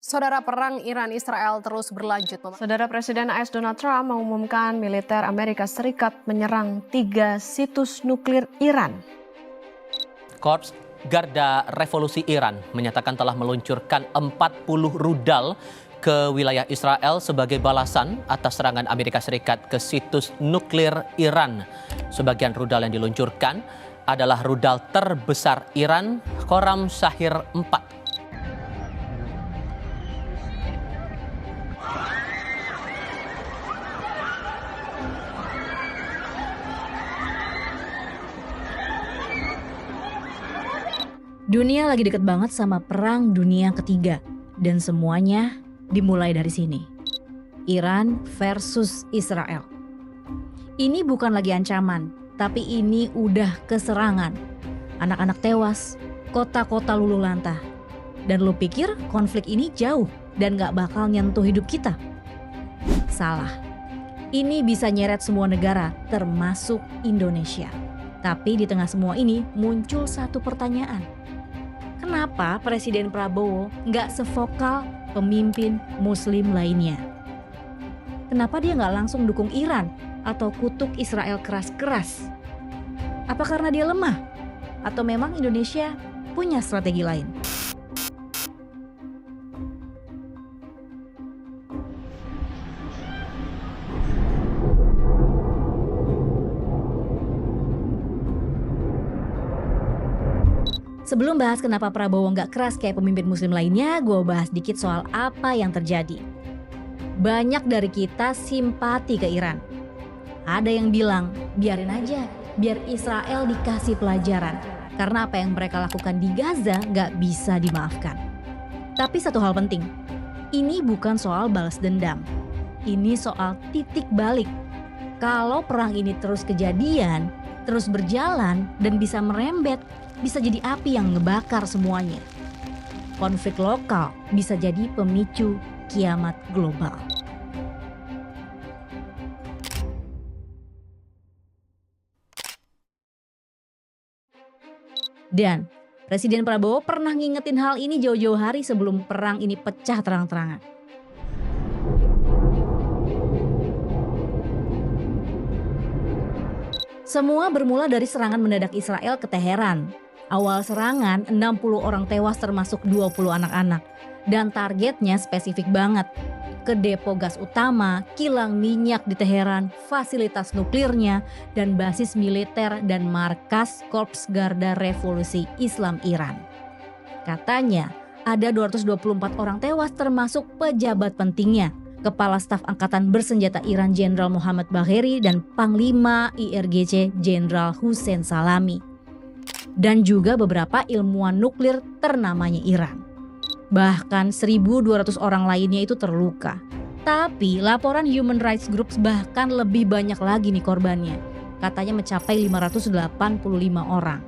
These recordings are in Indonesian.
Saudara, perang Iran-Israel terus berlanjut. Saudara, Presiden AS Donald Trump mengumumkan militer Amerika Serikat menyerang 3 situs nuklir Iran. Korps Garda Revolusi Iran menyatakan telah meluncurkan 40 rudal ke wilayah Israel sebagai balasan atas serangan Amerika Serikat ke situs nuklir Iran. Sebagian rudal yang diluncurkan adalah rudal terbesar Iran, Khorram Shahir 4. Dunia lagi deket banget sama perang dunia ketiga. Dan semuanya dimulai dari sini. Iran versus Israel. Ini bukan lagi ancaman, tapi ini udah keserangan. Anak-anak tewas, kota-kota luluh lantah. Dan lu pikir konflik ini jauh dan gak bakal nyentuh hidup kita? Salah. Ini bisa nyeret semua negara, termasuk Indonesia. Tapi di tengah semua ini muncul satu pertanyaan. Kenapa Presiden Prabowo nggak sevokal pemimpin Muslim lainnya? Kenapa dia nggak langsung dukung Iran atau kutuk Israel keras-keras? Apa karena dia lemah? Atau memang Indonesia punya strategi lain? Sebelum bahas kenapa Prabowo nggak keras kayak pemimpin muslim lainnya, gue bahas dikit soal apa yang terjadi. Banyak dari kita simpati ke Iran. Ada yang bilang, biarin aja, biar Israel dikasih pelajaran. Karena apa yang mereka lakukan di Gaza nggak bisa dimaafkan. Tapi satu hal penting, ini bukan soal balas dendam. Ini soal titik balik. Kalau perang ini terus kejadian, terus berjalan dan bisa merembet, bisa jadi api yang ngebakar semuanya. Konflik lokal bisa jadi pemicu kiamat global. Dan Presiden Prabowo pernah ngingetin hal ini jauh-jauh hari sebelum perang ini pecah terang-terangan. Semua bermula dari serangan mendadak Israel ke Teheran. Awal serangan 60 orang tewas termasuk 20 anak-anak. Dan targetnya spesifik banget. Ke depo gas utama, kilang minyak di Teheran, fasilitas nuklirnya, dan basis militer dan markas Korps Garda Revolusi Islam Iran. Katanya ada 224 orang tewas termasuk pejabat pentingnya. Kepala Staf Angkatan Bersenjata Iran Jenderal Mohammad Bagheri dan Panglima IRGC Jenderal Hussein Salami. Dan juga beberapa ilmuwan nuklir ternamanya Iran. Bahkan 1.200 orang lainnya itu terluka. Tapi laporan Human Rights Groups bahkan lebih banyak lagi nih korbannya. Katanya mencapai 585 orang.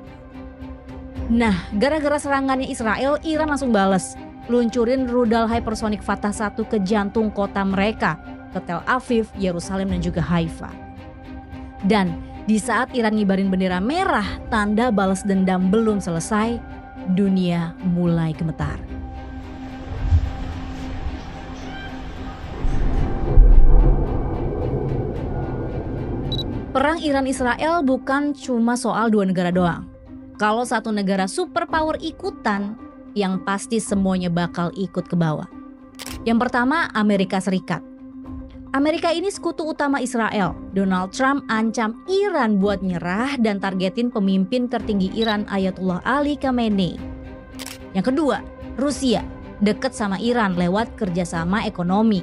Nah, gara-gara serangannya Israel, Iran langsung bales. Luncurin rudal hypersonic Fatah 1 ke jantung kota mereka, ke Tel Aviv, Yerusalem dan juga Haifa. Dan di saat Iran ngibarin bendera merah, tanda balas dendam belum selesai, dunia mulai gemetar. Perang Iran-Israel bukan cuma soal dua negara doang. Kalau satu negara superpower ikutan, yang pasti semuanya bakal ikut ke bawah. Yang pertama, Amerika Serikat. Amerika ini sekutu utama Israel. Donald Trump ancam Iran buat nyerah dan targetin pemimpin tertinggi Iran Ayatollah Ali Khamenei. Yang kedua, Rusia. Deket sama Iran lewat kerjasama ekonomi.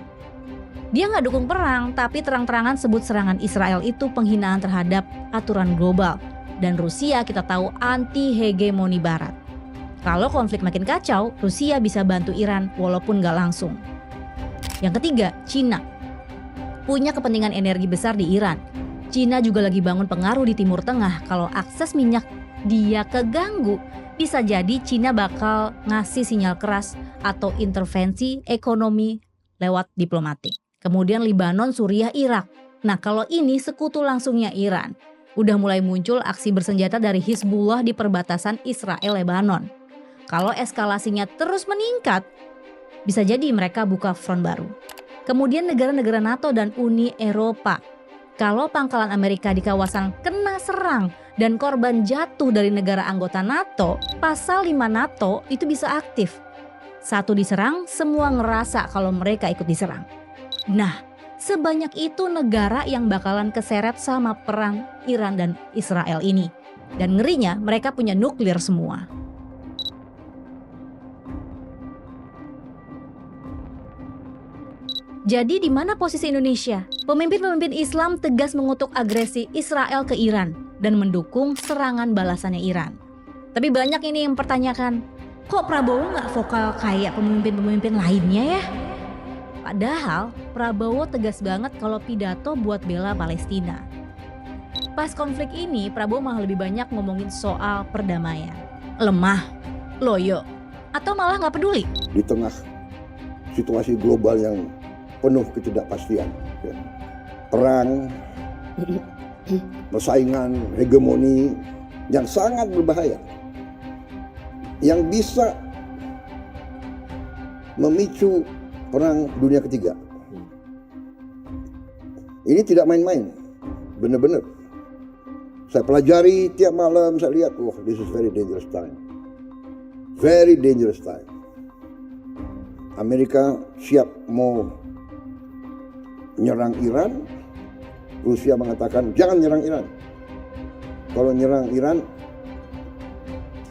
Dia nggak dukung perang, tapi terang-terangan sebut serangan Israel itu penghinaan terhadap aturan global. Dan Rusia kita tahu anti hegemoni Barat. Kalau konflik makin kacau, Rusia bisa bantu Iran walaupun nggak langsung. Yang ketiga, Cina. Punya kepentingan energi besar di Iran. Cina juga lagi bangun pengaruh di Timur Tengah. Kalau akses minyak dia keganggu, bisa jadi Cina bakal ngasih sinyal keras atau intervensi ekonomi lewat diplomatik. Kemudian Libanon, Suriah, Irak. Nah, kalau ini sekutu langsungnya Iran. Udah mulai muncul aksi bersenjata dari Hizbullah di perbatasan Israel-Lebanon. Kalau eskalasinya terus meningkat, Bisa jadi mereka buka front baru. Kemudian negara-negara NATO dan Uni Eropa. Kalau pangkalan Amerika di kawasan kena serang dan korban jatuh dari negara anggota NATO, pasal 5 NATO itu bisa aktif. Satu diserang, semua ngerasa kalau mereka ikut diserang. Nah, sebanyak itu negara yang bakalan keseret sama perang Iran dan Israel ini. Dan ngerinya mereka punya nuklir semua. Jadi di mana posisi Indonesia? Pemimpin-pemimpin Islam tegas mengutuk agresi Israel ke Iran dan mendukung serangan balasannya Iran. Tapi banyak ini yang mempertanyakan, kok Prabowo nggak vokal kayak pemimpin-pemimpin lainnya ya? Padahal Prabowo tegas banget kalau pidato buat bela Palestina. Pas konflik ini Prabowo malah lebih banyak ngomongin soal perdamaian. Lemah, loyo, atau malah nggak peduli? Di tengah situasi global yang penuh ketidakpastian, ya. Perang, persaingan, hegemoni yang sangat berbahaya, yang bisa memicu perang dunia ketiga. Ini tidak main-main, benar-benar. Saya pelajari tiap malam, saya lihat, this is very dangerous time. Very dangerous time. Amerika siap mau nyerang Iran, Rusia mengatakan jangan nyerang Iran. Kalau nyerang Iran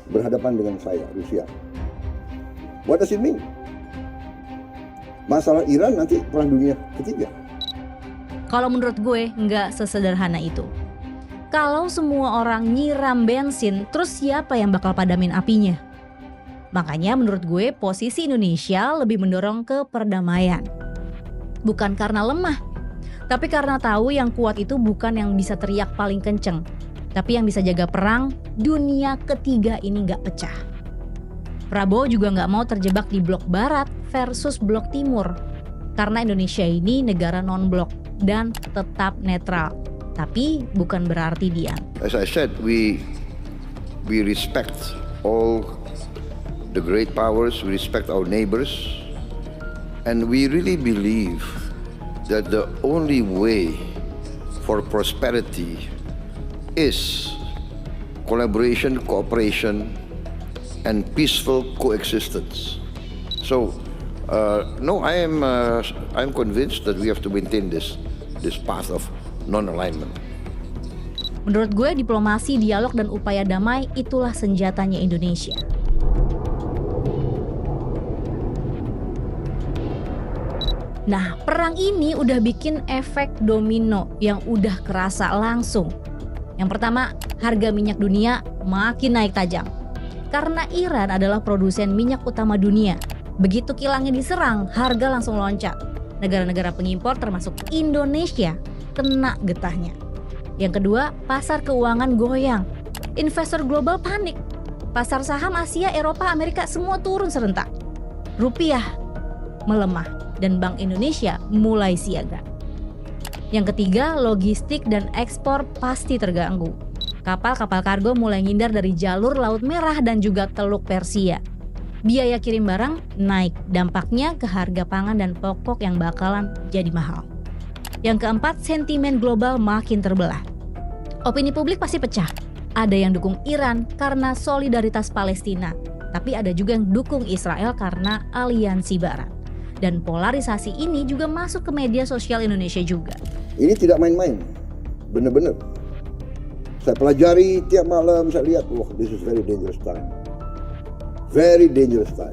berhadapan dengan saya, Rusia. What does it mean? Masalah Iran nanti perang dunia ketiga. Kalau menurut gue nggak sesederhana itu. Kalau semua orang nyiram bensin, terus siapa yang bakal padamin apinya? Makanya menurut gue posisi Indonesia lebih mendorong ke perdamaian. Bukan karena lemah, tapi karena tahu yang kuat itu bukan yang bisa teriak paling kenceng, tapi yang bisa jaga perang dunia ketiga ini nggak pecah. Prabowo juga nggak mau terjebak di blok barat versus blok timur, karena Indonesia ini negara non-blok dan tetap netral, tapi bukan berarti diam. As I said, we respect all the great powers, we respect our neighbors. And we really believe that the only way for prosperity is collaboration, cooperation, and peaceful coexistence. So, no, I'm convinced that we have to maintain this path of non-alignment. Menurut gue, diplomasi, dialog, dan upaya damai itulah senjatanya Indonesia. Nah, perang ini udah bikin efek domino yang udah kerasa langsung. Yang pertama, harga minyak dunia makin naik tajam. Karena Iran adalah produsen minyak utama dunia. Begitu kilangnya diserang, harga langsung loncat. Negara-negara pengimpor termasuk Indonesia kena getahnya. Yang kedua, pasar keuangan goyang. Investor global panik. Pasar saham Asia, Eropa, Amerika semua turun serentak. Rupiah melemah. Dan Bank Indonesia mulai siaga. Yang ketiga, logistik dan ekspor pasti terganggu. Kapal-kapal kargo mulai ngindar dari jalur Laut Merah dan juga Teluk Persia. Biaya kirim barang naik, dampaknya ke harga pangan dan pokok yang bakalan jadi mahal. Yang keempat, sentimen global makin terbelah. Opini publik pasti pecah. Ada yang dukung Iran karena solidaritas Palestina, tapi ada juga yang dukung Israel karena aliansi Barat. Dan polarisasi ini juga masuk ke media sosial Indonesia juga. Ini tidak main-main, benar-benar. Saya pelajari tiap malam, saya lihat, this is very dangerous time. Very dangerous time.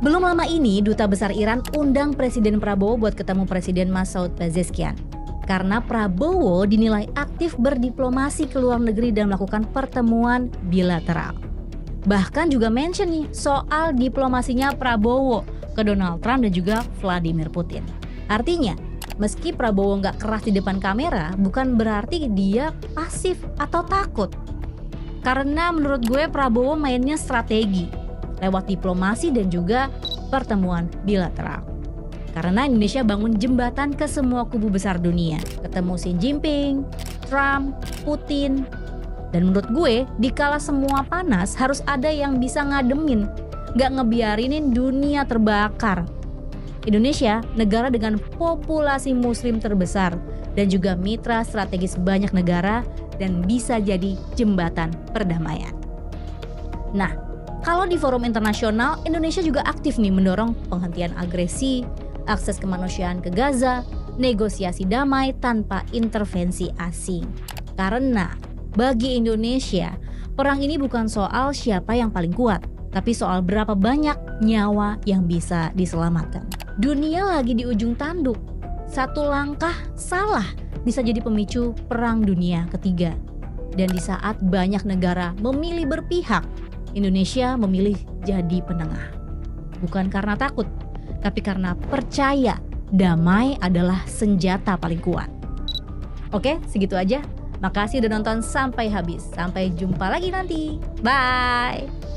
Belum lama ini, Duta Besar Iran undang Presiden Prabowo buat ketemu Presiden Masoud Pezeshkian. Karena Prabowo dinilai aktif berdiplomasi ke luar negeri dan melakukan pertemuan bilateral. Bahkan juga mention nih soal diplomasinya Prabowo ke Donald Trump dan juga Vladimir Putin. Artinya, meski Prabowo nggak keras di depan kamera, bukan berarti dia pasif atau takut. Karena menurut gue Prabowo mainnya strategi, lewat diplomasi dan juga pertemuan bilateral. Karena Indonesia bangun jembatan ke semua kubu besar dunia. Ketemu Xi Jinping, Trump, Putin, Dan menurut gue, dikala semua panas harus ada yang bisa ngademin, gak ngebiarinin dunia terbakar. Indonesia, negara dengan populasi muslim terbesar dan juga mitra strategis banyak negara dan bisa jadi jembatan perdamaian. Nah, kalau di forum internasional, Indonesia juga aktif nih mendorong penghentian agresi, akses kemanusiaan ke Gaza, negosiasi damai tanpa intervensi asing. Karena bagi Indonesia, perang ini bukan soal siapa yang paling kuat, tapi soal berapa banyak nyawa yang bisa diselamatkan. Dunia lagi di ujung tanduk. Satu langkah salah bisa jadi pemicu perang dunia ketiga. Dan di saat banyak negara memilih berpihak, Indonesia memilih jadi penengah. Bukan karena takut, tapi karena percaya damai adalah senjata paling kuat. Oke, segitu aja. Makasih udah nonton sampai habis. Sampai jumpa lagi nanti. Bye!